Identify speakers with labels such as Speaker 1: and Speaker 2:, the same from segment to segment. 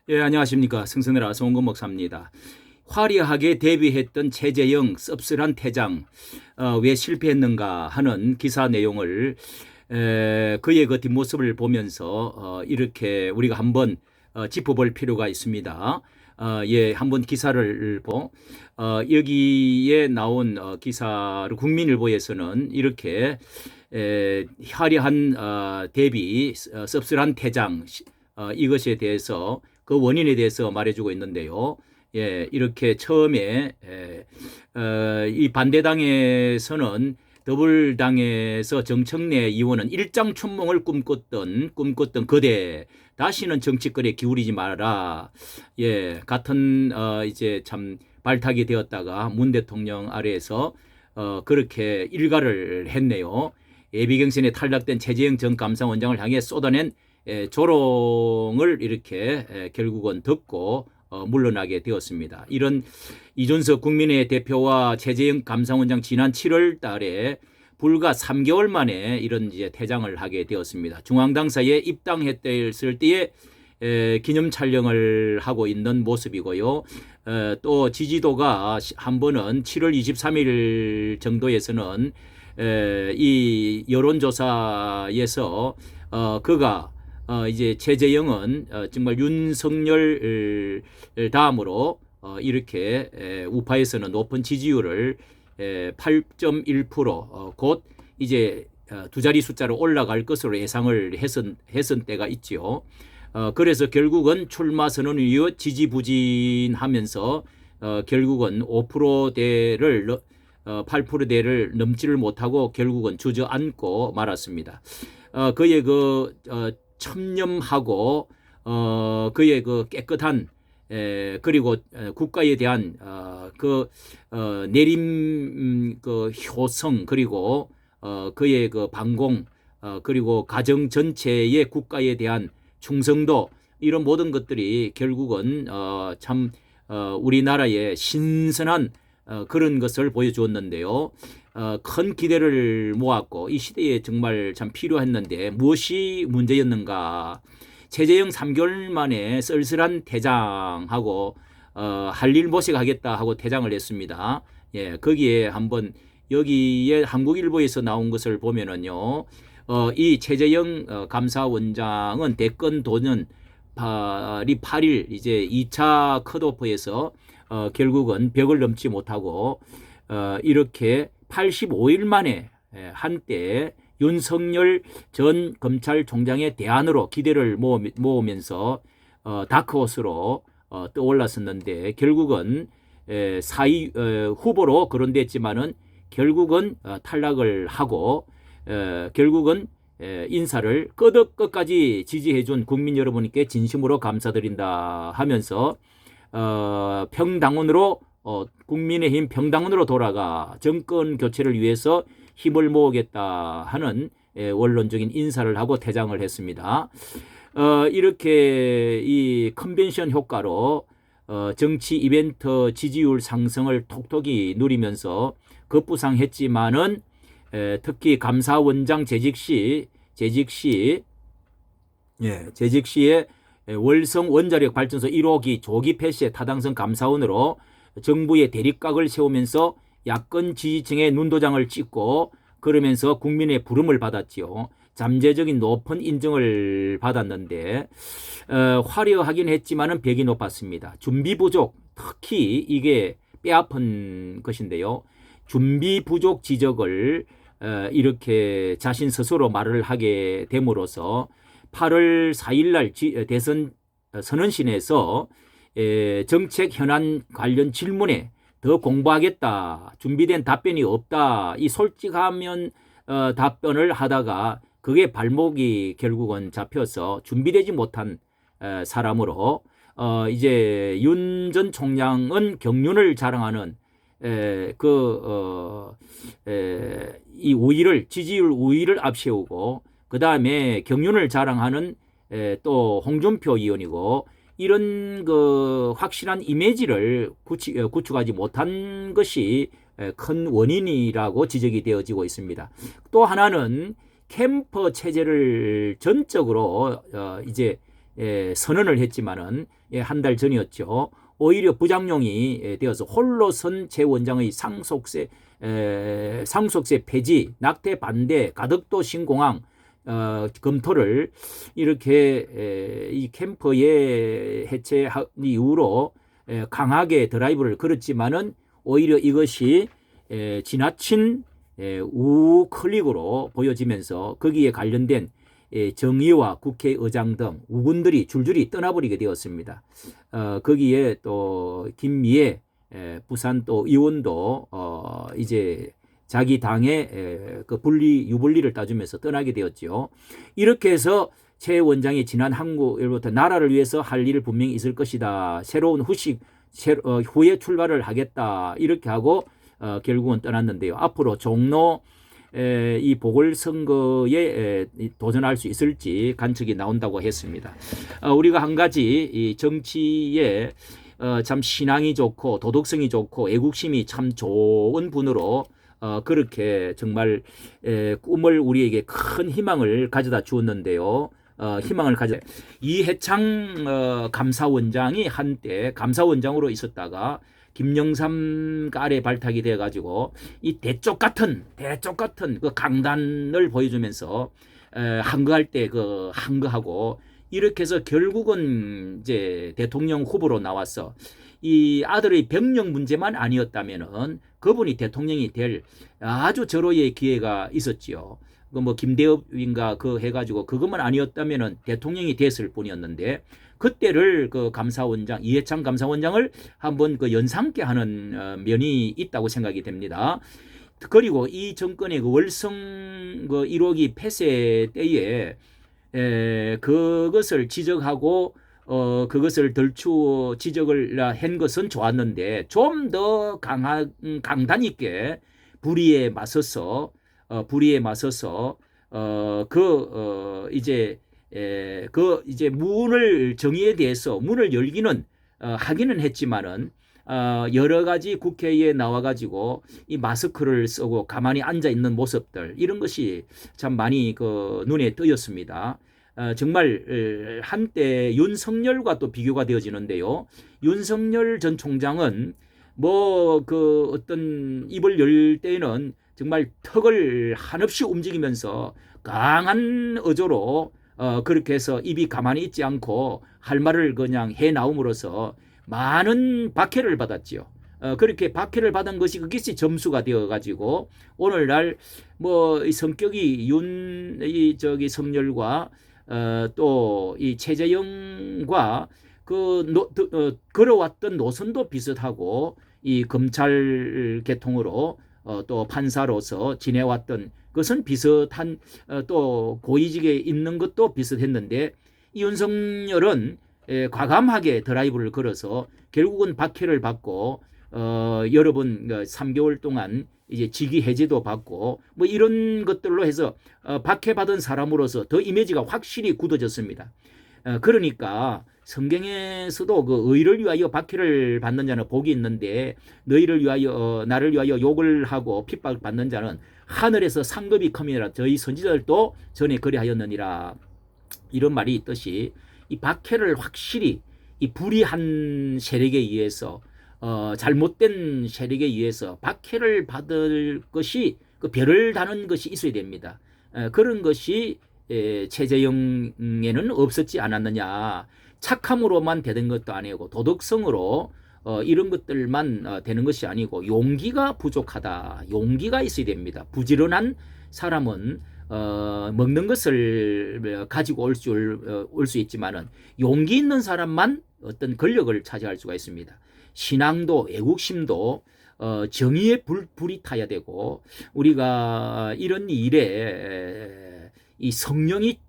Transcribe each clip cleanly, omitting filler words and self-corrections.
Speaker 1: 예, 안녕하십니까. 승선이라 송은건 목사입니다. 화려하게 데뷔했던 최재형 씁쓸한 퇴장, 왜 실패했는가 하는 기사 내용을 그의 그 뒷모습을 보면서 이렇게 우리가 한번 짚어볼 필요가 있습니다. 예, 한번 기사를 여기에 나온 기사를 국민일보에서는 이렇게 화려한 데뷔, 씁쓸한 퇴장 이것에 대해서 그 원인에 대해서 말해주고 있는데요. 예, 이렇게 처음에 이 반대당에서는 더불당에서 정청래 의원은 일장춘몽을 꿈꿨던 그대 다시는 정치권에 기울이지 말아라. 예, 같은 이제 참 발탁이 되었다가 문 대통령 아래에서 그렇게 일가를 했네요. 예비경선에 탈락된 최재형 전 감사원장을 향해 쏟아낸 조롱을 이렇게 결국은 듣고 물러나게 되었습니다. 이런 이준석 국민의 대표와 최재형 감사원장 지난 7월 달에 불과 3개월 만에 이런 이제 퇴장을 하게 되었습니다. 중앙당사에 입당했을 때에 기념 촬영을 하고 있는 모습이고요. 또 지지도가 한 번은 7월 23일 정도에서는 이 여론조사에서 그가 이제 최재형은 정말 윤석열 다음으로 이렇게 우파에서는 높은 지지율을 8.1% 곧 이제 두 자리 숫자로 올라갈 것으로 예상을 했은 때가 있지요. 그래서 결국은 출마 선언 이후 지지부진하면서 결국은 5%대를 8%대를 넘지를 못하고 결국은 주저앉고 말았습니다. 그의 그 첨념하고 그의 그 깨끗한 그리고 국가에 대한 그 내림 그 효성 그리고 그의 그 방공 그리고 가정 전체의 국가에 대한 충성도 이런 모든 것들이 결국은 참 우리나라의 신선한 그런 것을 보여주었는데요. 큰 기대를 모았고 이 시대에 정말 참 필요했는데 무엇이 문제였는가. 최재형 3개월 만에 쓸쓸한 퇴장하고 할 일 모색하겠다 하고 퇴장을 했습니다. 예, 거기에 한번 여기에 한국일보에서 나온 것을 보면은요. 이 최재형 감사원장은 대권 도전 8일 이제 2차 컷오프에서 결국은 벽을 넘지 못하고 이렇게 85일 만에 한때 윤석열 전 검찰총장의 대안으로 기대를 모으면서 다크호스로 떠올랐었는데 결국은 사위 후보로 거론됐지만은 결국은 탈락을 하고 결국은 인사를 끝까지 지지해준 국민 여러분께 진심으로 감사드린다 하면서 평당원으로 국민의힘 평당원으로 돌아가 정권 교체를 위해서 힘을 모으겠다 하는 원론적인 인사를 하고 퇴장을 했습니다. 이렇게 이 컨벤션 효과로 정치 이벤트 지지율 상승을 톡톡히 누리면서 급부상했지만은 특히 감사원장 재직 시에 월성 원자력 발전소 1호기 조기 폐쇄 타당성 감사원으로 정부의 대립각을 세우면서 야권 지지층의 눈도장을 찍고 그러면서 국민의 부름을 받았지요. 잠재적인 높은 인정을 받았는데 화려하긴 했지만은 벽이 높았습니다. 준비 부족, 특히 이게 뼈아픈 것인데요. 준비 부족 지적을 이렇게 자신 스스로 말을 하게 됨으로써 8월 4일 날 대선 선언신에서 정책 현안 관련 질문에 더 공부하겠다. 준비된 답변이 없다. 이 솔직하면 답변을 하다가 그게 발목이 결국은 잡혀서 준비되지 못한 사람으로 이제 윤 전 총장은 경륜을 자랑하는 이 우위를 지지율 우위를 앞세우고 그 다음에 경륜을 자랑하는 또 홍준표 의원이고 이런 그 확실한 이미지를 구축하지 못한 것이 큰 원인이라고 지적이 되어지고 있습니다. 또 하나는 캠퍼 체제를 전적으로 이제 선언을 했지만은 한 달 전이었죠. 오히려 부작용이 되어서 홀로선 최 원장의 상속세 폐지, 낙태 반대, 가덕도 신공항 검토를 이렇게 이 캠프의 해체 이후로 강하게 드라이브를 걸었지만은 오히려 이것이 지나친 우클릭으로 보여지면서 거기에 관련된 정의와 국회의장 등 우군들이 줄줄이 떠나버리게 되었습니다. 거기에 또 김미애 부산 또 의원도 이제 자기 당의 그 유불리를 따주면서 떠나게 되었죠. 이렇게 해서 최 원장이 지난 한국일보부터 나라를 위해서 할 일을 분명히 있을 것이다. 새로운 후에 출발을 하겠다. 이렇게 하고 결국은 떠났는데요. 앞으로 종로 이 보궐선거에 도전할 수 있을지 관측이 나온다고 했습니다. 우리가 한 가지 이 정치에 참 신앙이 좋고 도덕성이 좋고 애국심이 참 좋은 분으로 그렇게 정말 꿈을 우리에게 큰 희망을 가져다 주었는데요. 이해창 감사원장이 한때 감사원장으로 있었다가 김영삼 아래 발탁이 돼가지고 이 대쪽 같은 그 강단을 보여주면서 항거할 때 그 항거하고 이렇게 해서 결국은 이제 대통령 후보로 나와서 이 아들의 병력 문제만 아니었다면은 그분이 대통령이 될 아주 절호의 기회가 있었지요. 그 뭐 김대엽인가 그 해가지고 그것만 아니었다면은 대통령이 됐을 뿐이었는데 그때를 그 감사원장 이해창 감사원장을 한번 그 연상케 하는 면이 있다고 생각이 됩니다. 그리고 이 정권의 그 월성 그 1호기 폐쇄 때에 그것을 지적하고 그것을 덜추어 지적을 한 것은 좋았는데 좀 더 강단 있게 불의에 맞서서 이제 문을 정의에 대해서 문을 열기는 하기는 했지만은 여러 가지 국회에 나와가지고 이 마스크를 쓰고 가만히 앉아 있는 모습들 이런 것이 참 많이 그 눈에 띄었습니다. 정말 한때 윤석열과 또 비교가 되어지는데요. 윤석열 전 총장은 뭐 그 어떤 입을 열 때에는 정말 턱을 한없이 움직이면서 강한 어조로 그렇게 해서 입이 가만히 있지 않고 할 말을 그냥 해 나옴으로써 많은 박해를 받았지요. 그렇게 박해를 받은 것이 그것이 점수가 되어가지고 오늘날 뭐 성격이 성렬과 또 이 최재형과 걸어왔던 노선도 비슷하고 이 검찰 계통으로 또 판사로서 지내왔던 것은 비슷한 또 고위직에 있는 것도 비슷했는데 이 윤석열은 과감하게 드라이브를 걸어서 결국은 박해를 받고 여러 번 3개월 동안 이제 직위 해제도 받고 뭐 이런 것들로 해서 박해받은 사람으로서 더 이미지가 확실히 굳어졌습니다. 그러니까 성경에서도 그 의를 위하여 박해를 받는 자는 복이 있는데 너희를 위하여 나를 위하여 욕을 하고 핍박을 받는 자는 하늘에서 상급이 큼이라 저희 선지자들도 전에 그리하였느니라. 이런 말이 있듯이 이 박해를 확실히 이 불의한 세력에 의해서 잘못된 세력에 의해서 박해를 받을 것이 그 별을 다는 것이 있어야 됩니다. 그런 것이 최재형에는 없었지 않았느냐. 착함으로만 되는 것도 아니고 도덕성으로 이런 것들만 되는 것이 아니고 용기가 부족하다. 용기가 있어야 됩니다. 부지런한 사람은 먹는 것을 가지고 올 수 있지만은 용기 있는 사람만 어떤 권력을 차지할 수가 있습니다. 신앙도 애국심도 정의의 불이 타야 되고 우리가 이런 일에 이 성령이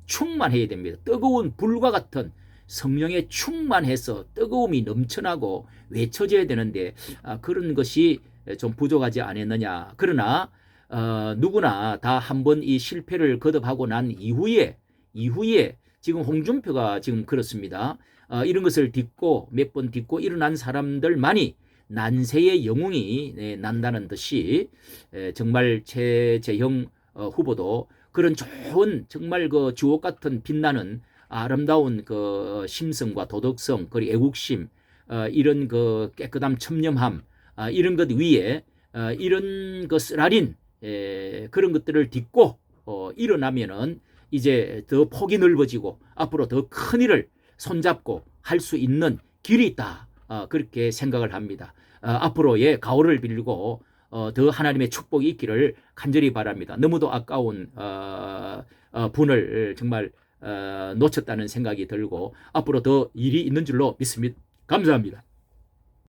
Speaker 1: 충만해야 됩니다. 뜨거운 불과 같은 성령에 충만해서 뜨거움이 넘쳐나고 외쳐져야 되는데 그런 것이 좀 부족하지 않았느냐. 그러나 누구나 다 한번 이 실패를 거듭하고 난 이후에 지금 홍준표가 지금 그렇습니다. 이런 것을 딛고 몇 번 딛고 일어난 사람들만이 난세의 영웅이 난다는 듯이 정말 최재형 후보도 그런 좋은 정말 그 주옥 같은 빛나는 아름다운 그 심성과 도덕성 그리고 애국심 이런 그 깨끗함 청렴함 이런 것 위에 이런 그 쓰라린 그런 것들을 딛고 일어나면은 이제 더 폭이 넓어지고 앞으로 더 큰 일을 손잡고 할 수 있는 길이 있다. 그렇게 생각을 합니다. 앞으로의 가호를 빌고 더 하나님의 축복이 있기를 간절히 바랍니다. 너무도 아까운 분을 정말 놓쳤다는 생각이 들고 앞으로 더 일이 있는 줄로 믿습니다. 감사합니다.